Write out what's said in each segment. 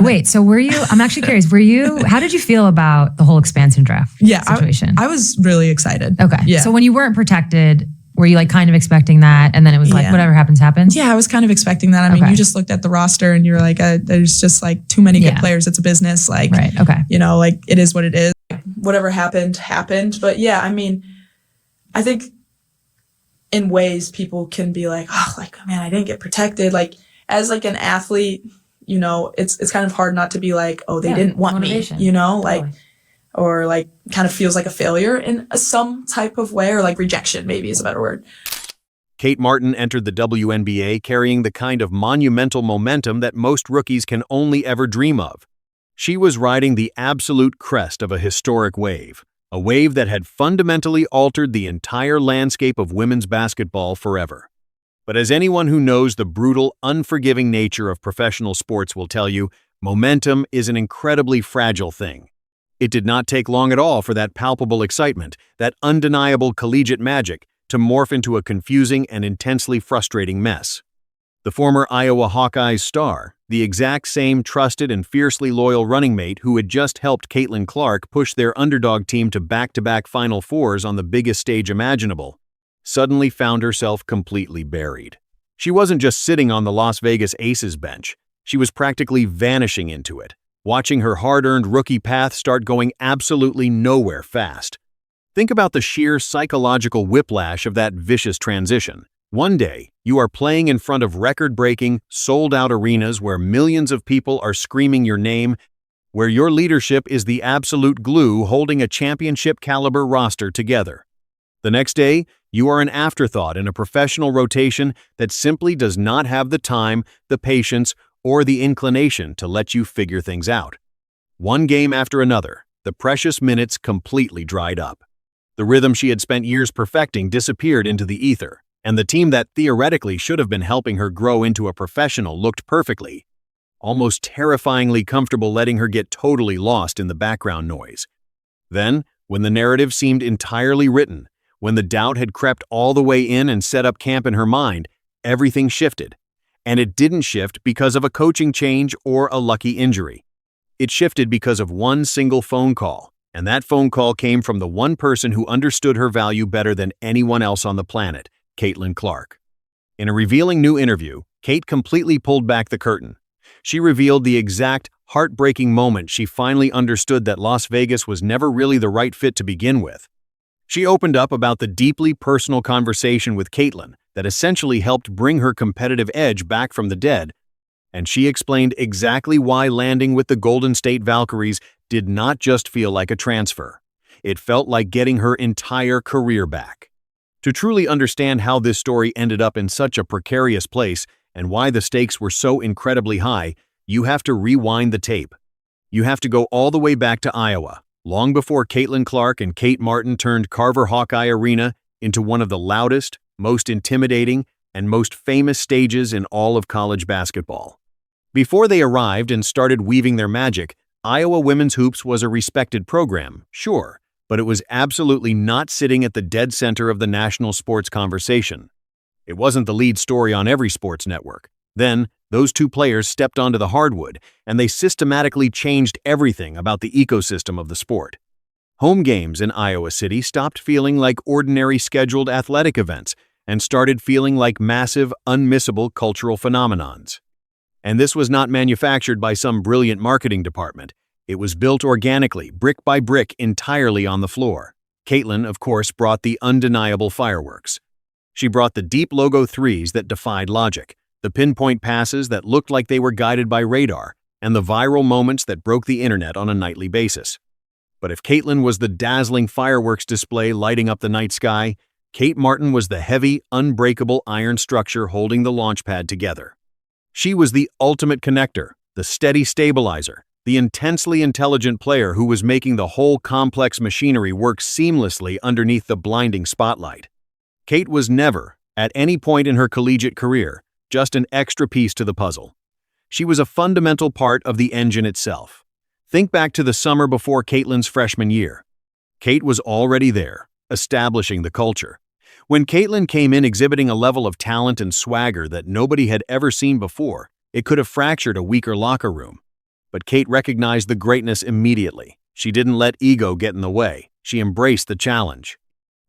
Wait, so I'm actually curious, how did you feel about the whole expansion draft situation? I was really excited. Okay. Yeah. So when you weren't protected, were you like kind of expecting that? And then it was like, whatever happens, happens? Yeah, I was kind of expecting that. I mean, you just looked at the roster and you're like, there's just like too many good players. It's a business. Like, right. Okay. You know, like it is what it is. Whatever happened, happened. But yeah, I mean, I think in ways people can be like, oh, like, man, I didn't get protected. Like as like an athlete, you know, it's kind of hard not to be like, oh, they didn't want motivation. Me, you know, totally. Like, or like kind of feels like a failure in some type of way, or like rejection maybe is a better word. Kate Martin entered the WNBA carrying the kind of monumental momentum that most rookies can only ever dream of. She was riding the absolute crest of a historic wave, a wave that had fundamentally altered the entire landscape of women's basketball forever. But as anyone who knows the brutal, unforgiving nature of professional sports will tell you, momentum is an incredibly fragile thing. It did not take long at all for that palpable excitement, that undeniable collegiate magic, to morph into a confusing and intensely frustrating mess. The former Iowa Hawkeyes star, the exact same trusted and fiercely loyal running mate who had just helped Caitlin Clark push their underdog team to back-to-back Final Fours on the biggest stage imaginable, suddenly found herself completely buried. She wasn't just sitting on the Las Vegas Aces bench, she was practically vanishing into it, watching her hard-earned rookie path start going absolutely nowhere fast. Think about the sheer psychological whiplash of that vicious transition. One day, you are playing in front of record-breaking, sold-out arenas where millions of people are screaming your name, where your leadership is the absolute glue holding a championship-caliber roster together. The next day, you are an afterthought in a professional rotation that simply does not have the time, the patience, or the inclination to let you figure things out. One game after another, the precious minutes completely dried up. The rhythm she had spent years perfecting disappeared into the ether, and the team that theoretically should have been helping her grow into a professional looked perfectly, almost terrifyingly comfortable letting her get totally lost in the background noise. Then, when the narrative seemed entirely written, when the doubt had crept all the way in and set up camp in her mind, everything shifted. And it didn't shift because of a coaching change or a lucky injury. It shifted because of one single phone call, and that phone call came from the one person who understood her value better than anyone else on the planet, Caitlin Clark. In a revealing new interview, Kate completely pulled back the curtain. She revealed the exact, heartbreaking moment she finally understood that Las Vegas was never really the right fit to begin with. She opened up about the deeply personal conversation with Caitlin that essentially helped bring her competitive edge back from the dead, and she explained exactly why landing with the Golden State Valkyries did not just feel like a transfer. It felt like getting her entire career back. To truly understand how this story ended up in such a precarious place and why the stakes were so incredibly high, you have to rewind the tape. You have to go all the way back to Iowa, long before Caitlin Clark and Kate Martin turned Carver Hawkeye Arena into one of the loudest, most intimidating, and most famous stages in all of college basketball. Before they arrived and started weaving their magic, Iowa women's hoops was a respected program, sure, but it was absolutely not sitting at the dead center of the national sports conversation. It wasn't the lead story on every sports network. Then, those two players stepped onto the hardwood, and they systematically changed everything about the ecosystem of the sport. Home games in Iowa City stopped feeling like ordinary scheduled athletic events and started feeling like massive, unmissable cultural phenomenons. And this was not manufactured by some brilliant marketing department. It was built organically, brick by brick, entirely on the floor. Caitlin, of course, brought the undeniable fireworks. She brought the deep logo threes that defied logic, the pinpoint passes that looked like they were guided by radar, and the viral moments that broke the internet on a nightly basis. But if Caitlin was the dazzling fireworks display lighting up the night sky, Kate Martin was the heavy, unbreakable iron structure holding the launch pad together. She was the ultimate connector, the steady stabilizer, the intensely intelligent player who was making the whole complex machinery work seamlessly underneath the blinding spotlight. Kate was never, at any point in her collegiate career, just an extra piece to the puzzle. She was a fundamental part of the engine itself. Think back to the summer before Caitlin's freshman year. Kate was already there, establishing the culture. When Caitlin came in exhibiting a level of talent and swagger that nobody had ever seen before, it could have fractured a weaker locker room. But Kate recognized the greatness immediately. She didn't let ego get in the way. She embraced the challenge.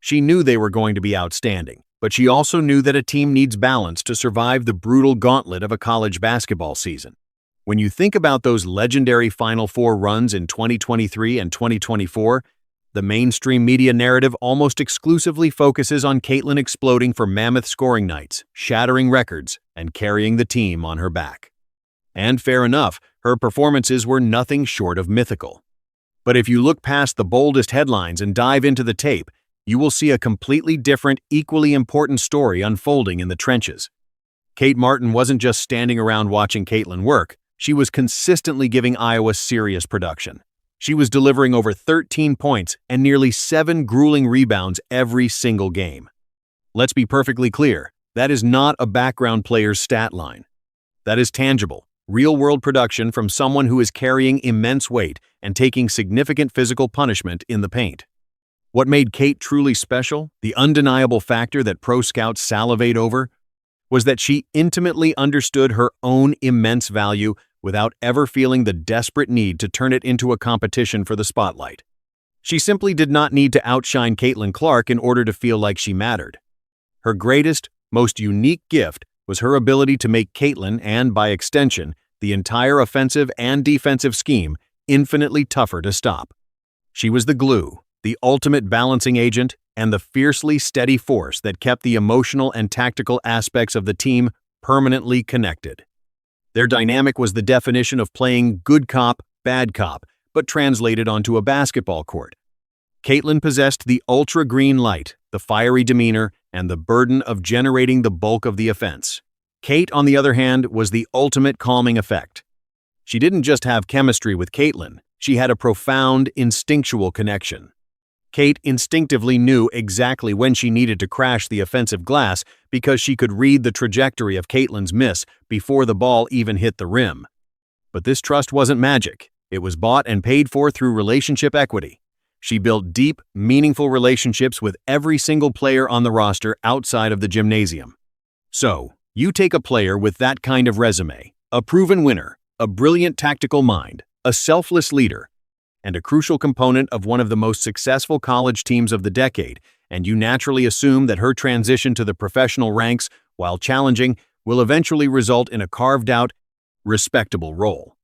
She knew they were going to be outstanding, but she also knew that a team needs balance to survive the brutal gauntlet of a college basketball season. When you think about those legendary Final Four runs in 2023 and 2024, the mainstream media narrative almost exclusively focuses on Caitlin exploding for mammoth scoring nights, shattering records, and carrying the team on her back. And fair enough, her performances were nothing short of mythical. But if you look past the boldest headlines and dive into the tape, you will see a completely different, equally important story unfolding in the trenches. Kate Martin wasn't just standing around watching Caitlin work. She was consistently giving Iowa serious production. She was delivering over 13 points and nearly 7 grueling rebounds every single game. Let's be perfectly clear, that is not a background player's stat line. That is tangible, real-world production from someone who is carrying immense weight and taking significant physical punishment in the paint. What made Kate truly special, the undeniable factor that pro scouts salivate over, was that she intimately understood her own immense value without ever feeling the desperate need to turn it into a competition for the spotlight. She simply did not need to outshine Caitlin Clark in order to feel like she mattered. Her greatest, most unique gift was her ability to make Caitlin, and by extension, the entire offensive and defensive scheme, infinitely tougher to stop. She was the glue, the ultimate balancing agent, and the fiercely steady force that kept the emotional and tactical aspects of the team permanently connected. Their dynamic was the definition of playing good cop, bad cop, but translated onto a basketball court. Caitlin possessed the ultra-green light, the fiery demeanor, and the burden of generating the bulk of the offense. Kate, on the other hand, was the ultimate calming effect. She didn't just have chemistry with Caitlin, she had a profound, instinctual connection. Kate instinctively knew exactly when she needed to crash the offensive glass because she could read the trajectory of Caitlin's miss before the ball even hit the rim. But this trust wasn't magic. It was bought and paid for through relationship equity. She built deep, meaningful relationships with every single player on the roster outside of the gymnasium. So, you take a player with that kind of resume, a proven winner, a brilliant tactical mind, a selfless leader, and a crucial component of one of the most successful college teams of the decade, and you naturally assume that her transition to the professional ranks, while challenging, will eventually result in a carved-out, respectable role.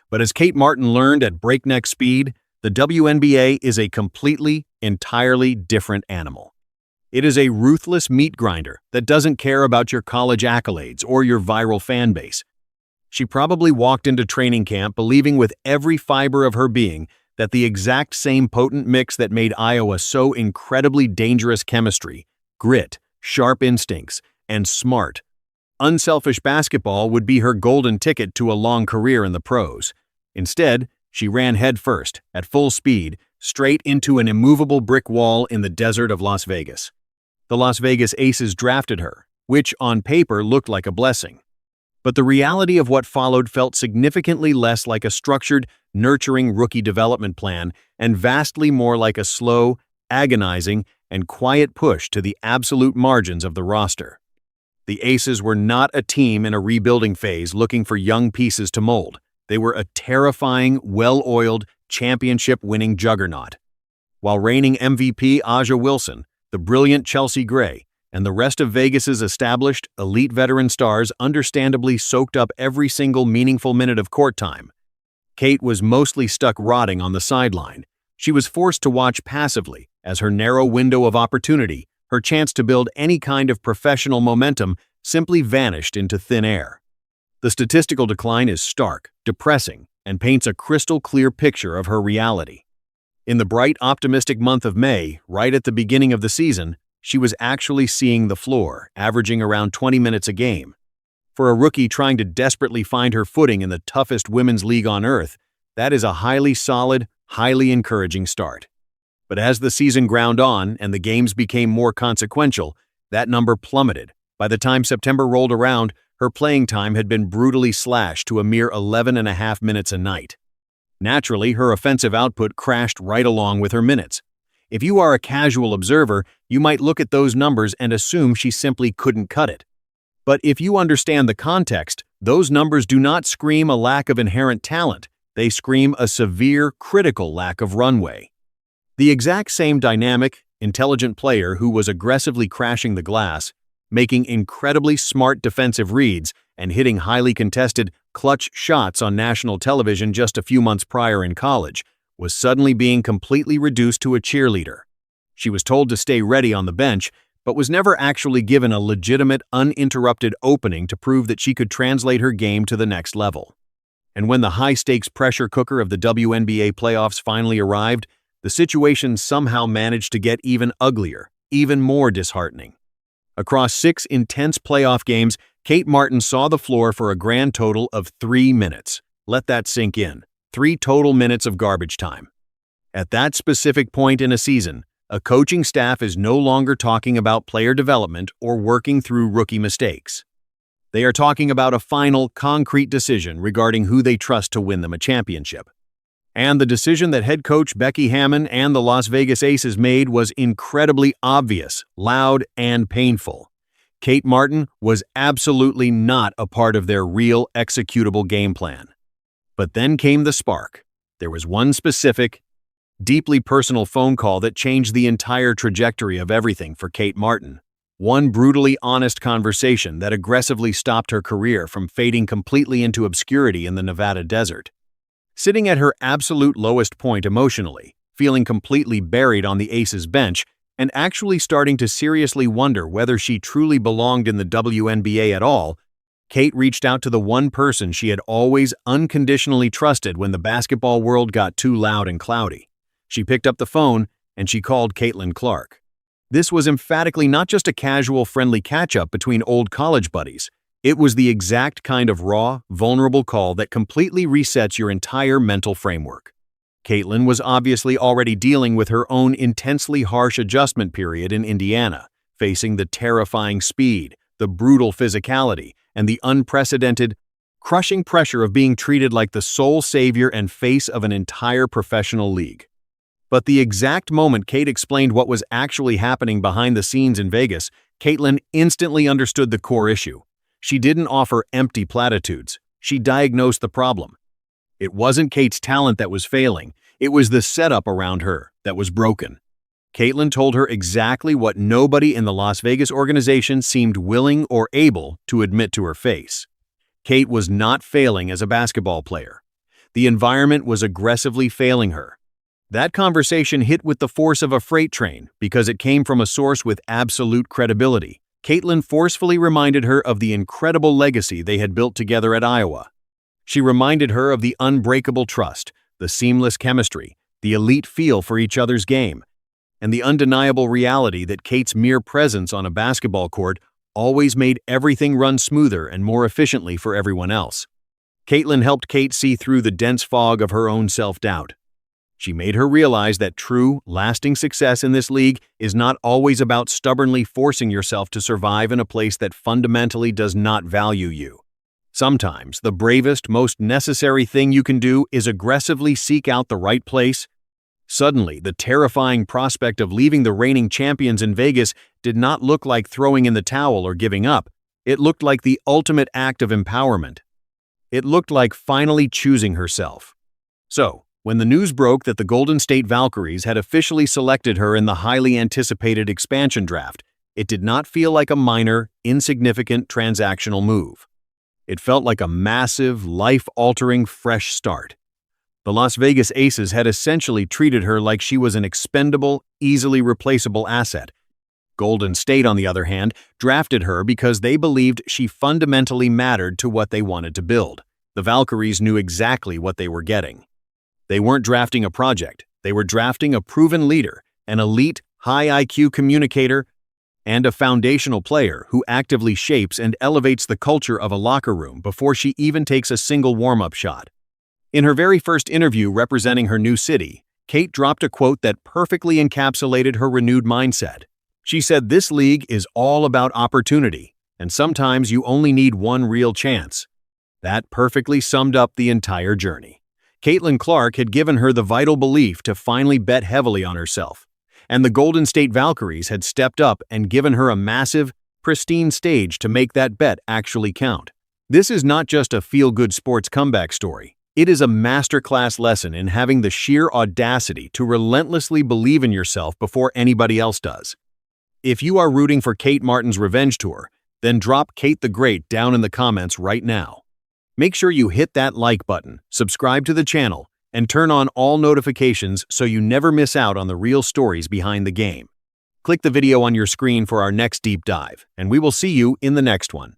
But as Kate Martin learned at breakneck speed, the WNBA is a completely, entirely different animal. It is a ruthless meat grinder that doesn't care about your college accolades or your viral fan base. She probably walked into training camp believing with every fiber of her being that the exact same potent mix that made Iowa so incredibly dangerous chemistry, grit, sharp instincts, and smart, unselfish basketball would be her golden ticket to a long career in the pros. Instead, she ran headfirst, at full speed, straight into an immovable brick wall in the desert of Las Vegas. The Las Vegas Aces drafted her, which on paper looked like a blessing. But the reality of what followed felt significantly less like a structured, nurturing rookie development plan and vastly more like a slow, agonizing, and quiet push to the absolute margins of the roster. The Aces were not a team in a rebuilding phase looking for young pieces to mold. They were a terrifying, well-oiled, championship-winning juggernaut. While reigning MVP Aja Wilson, the brilliant Chelsea Gray, and the rest of Vegas's established, elite veteran stars understandably soaked up every single meaningful minute of court time, Kate was mostly stuck rotting on the sideline. She was forced to watch passively as her narrow window of opportunity, her chance to build any kind of professional momentum, simply vanished into thin air. The statistical decline is stark, depressing, and paints a crystal-clear picture of her reality. In the bright, optimistic month of May, right at the beginning of the season, she was actually seeing the floor, averaging around 20 minutes a game. For a rookie trying to desperately find her footing in the toughest women's league on earth, that is a highly solid, highly encouraging start. But as the season ground on and the games became more consequential, that number plummeted. By the time September rolled around, her playing time had been brutally slashed to a mere 11.5 minutes a night. Naturally, her offensive output crashed right along with her minutes. If you are a casual observer, you might look at those numbers and assume she simply couldn't cut it. But if you understand the context, those numbers do not scream a lack of inherent talent. they scream a severe, critical lack of runway. The exact same dynamic, intelligent player who was aggressively crashing the glass, making incredibly smart defensive reads, and hitting highly contested, clutch shots on national television just a few months prior in college, was suddenly being completely reduced to a cheerleader. She was told to stay ready on the bench, but was never actually given a legitimate, uninterrupted opening to prove that she could translate her game to the next level. And when the high-stakes pressure cooker of the WNBA playoffs finally arrived, the situation somehow managed to get even uglier, even more disheartening. Across 6 intense playoff games, Kate Martin saw the floor for a grand total of 3 minutes. Let that sink in. 3 total minutes of garbage time. At that specific point in a season, a coaching staff is no longer talking about player development or working through rookie mistakes. They are talking about a final, concrete decision regarding who they trust to win them a championship. And the decision that head coach Becky Hammon and the Las Vegas Aces made was incredibly obvious, loud, and painful. Kate Martin was absolutely not a part of their real executable game plan. But then came the spark. There was one specific, deeply personal phone call that changed the entire trajectory of everything for Kate Martin. One brutally honest conversation that aggressively stopped her career from fading completely into obscurity in the Nevada desert. Sitting at her absolute lowest point emotionally, feeling completely buried on the Aces bench, and actually starting to seriously wonder whether she truly belonged in the WNBA at all, Kate reached out to the one person she had always unconditionally trusted when the basketball world got too loud and cloudy. She picked up the phone and she called Caitlin Clark. This was emphatically not just a casual, friendly catch-up between old college buddies. It was the exact kind of raw, vulnerable call that completely resets your entire mental framework. Caitlin was obviously already dealing with her own intensely harsh adjustment period in Indiana, facing the terrifying speed, the brutal physicality, and the unprecedented, crushing pressure of being treated like the sole savior and face of an entire professional league. But the exact moment Kate explained what was actually happening behind the scenes in Vegas, Caitlin instantly understood the core issue. She didn't offer empty platitudes. She diagnosed the problem. It wasn't Kate's talent that was failing. It was the setup around her that was broken. Caitlin told her exactly what nobody in the Las Vegas organization seemed willing or able to admit to her face. Kate was not failing as a basketball player. The environment was aggressively failing her. That conversation hit with the force of a freight train because it came from a source with absolute credibility. Caitlin forcefully reminded her of the incredible legacy they had built together at Iowa. She reminded her of the unbreakable trust, the seamless chemistry, the elite feel for each other's game, and the undeniable reality that Kate's mere presence on a basketball court always made everything run smoother and more efficiently for everyone else. Caitlin helped Kate see through the dense fog of her own self-doubt. She made her realize that true, lasting success in this league is not always about stubbornly forcing yourself to survive in a place that fundamentally does not value you. Sometimes, the bravest, most necessary thing you can do is aggressively seek out the right place. Suddenly, the terrifying prospect of leaving the reigning champions in Vegas did not look like throwing in the towel or giving up. It looked like the ultimate act of empowerment. It looked like finally choosing herself. So, when the news broke that the Golden State Valkyries had officially selected her in the highly anticipated expansion draft, it did not feel like a minor, insignificant transactional move. It felt like a massive, life-altering fresh start. The Las Vegas Aces had essentially treated her like she was an expendable, easily replaceable asset. Golden State, on the other hand, drafted her because they believed she fundamentally mattered to what they wanted to build. The Valkyries knew exactly what they were getting. They weren't drafting a project. They were drafting a proven leader, an elite, high IQ communicator, and a foundational player who actively shapes and elevates the culture of a locker room before she even takes a single warm-up shot. In her very first interview representing her new city, Kate dropped a quote that perfectly encapsulated her renewed mindset. She said, "This league is all about opportunity, and sometimes you only need one real chance." That perfectly summed up the entire journey. Caitlin Clark had given her the vital belief to finally bet heavily on herself, and the Golden State Valkyries had stepped up and given her a massive, pristine stage to make that bet actually count. This is not just a feel-good sports comeback story. It is a masterclass lesson in having the sheer audacity to relentlessly believe in yourself before anybody else does. If you are rooting for Kate Martin's revenge tour, then drop Kate the Great down in the comments right now. Make sure you hit that like button, subscribe to the channel, and turn on all notifications so you never miss out on the real stories behind the game. Click the video on your screen for our next deep dive, and we will see you in the next one.